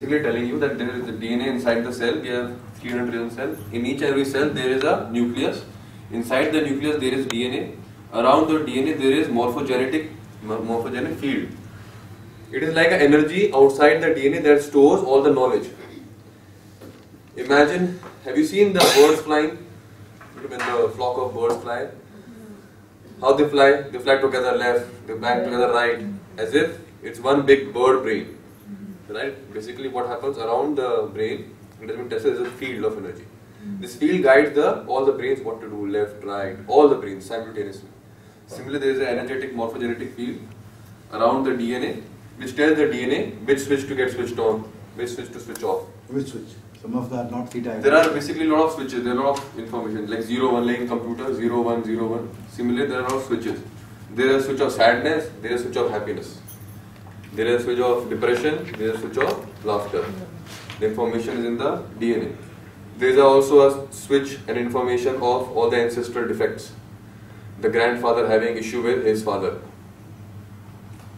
Basically telling you that there is the DNA inside the cell. We have 300 trillion cells. In each and every cell there is a nucleus. Inside the nucleus there is DNA. Around the DNA there is morphogenic field. It is like an energy outside the DNA that stores all the knowledge. Imagine, have you seen the birds flying? When the flock of birds fly, how they fly? They fly together left, they fly together right, as if it's one big bird brain. Right? Basically what happens around the brain, it has been tested as a field of energy. This field guides all the brains what to do, left, right, all the brains simultaneously. Similarly, there is an energetic morphogenetic field around the DNA which tells the DNA which switch to get switched on, which switch to switch off. Which switch? Some of that not theta. There are basically a lot of switches, there are a lot of information like 0, 1 like in computer, 0, 1, 0, 1. Similarly, there are a lot of switches. There is a switch of sadness, there is a switch of happiness. There is a switch of depression, there is a switch of laughter. The information is in the DNA. There is also a switch and information of all the ancestral defects. The grandfather having issue with his father.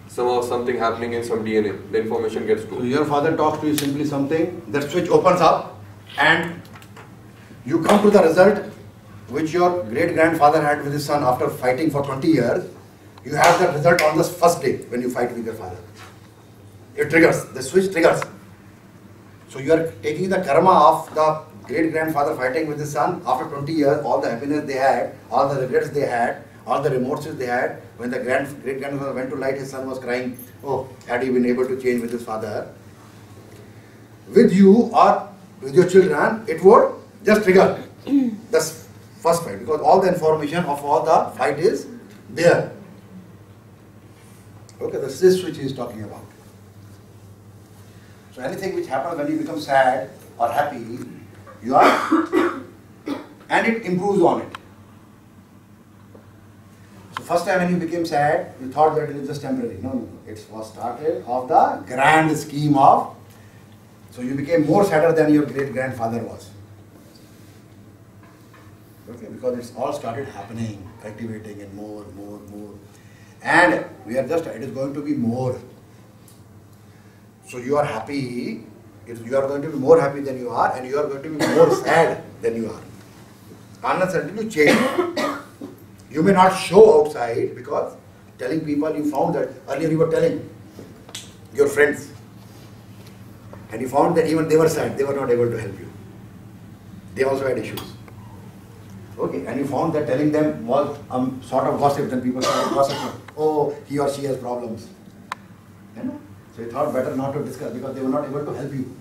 Somehow something happening in some DNA, the information gets to. So your father talks to you simply something, that switch opens up and you come to the result which your great grandfather had with his son after fighting for 20 years. You have that result on the first day when you fight with your father. It triggers, the switch triggers. So you are taking the karma of the great grandfather fighting with his son after 20 years, all the happiness they had, all the regrets they had, all the remorses they had. When the great grandfather went to light, his son was crying, oh, had he been able to change with his father. With you or with your children, it would just trigger the first fight because all the information of all the fight is there. Okay, this is which he is talking about. So anything which happens when you become sad or happy, you are, and it improves on it. So first time when you became sad, you thought that it is just temporary. No, it was started of the grand scheme of, so you became more sadder than your great grandfather was. Okay, because it's all started happening, cultivating and more. And we are just, it is going to be more. So you are happy, you are going to be more happy than you are and you are going to be more sad than you are. Unless until you change. You may not show outside because telling people, you found that earlier you were telling your friends and you found that even they were sad, they were not able to help you. They also had issues. Okay, and you found that telling them was sort of gossip, then people started gossiping. Oh, he or she has problems. You know? So you thought better not to discuss because they were not able to help you.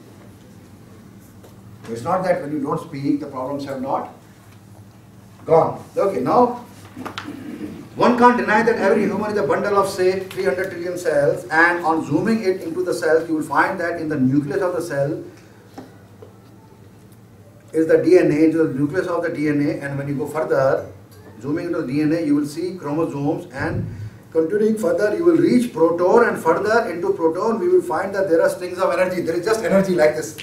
So it's not that when you don't speak, the problems have not gone. Okay, now one can't deny that every human is a bundle of say 300 trillion cells, and on zooming it into the cells, you will find that in the nucleus of the cell is the DNA, into the nucleus of the DNA, and when you go further, zooming into the DNA, you will see chromosomes, and continuing further, you will reach proton, and further into proton, we will find that there are strings of energy. There is just energy like this.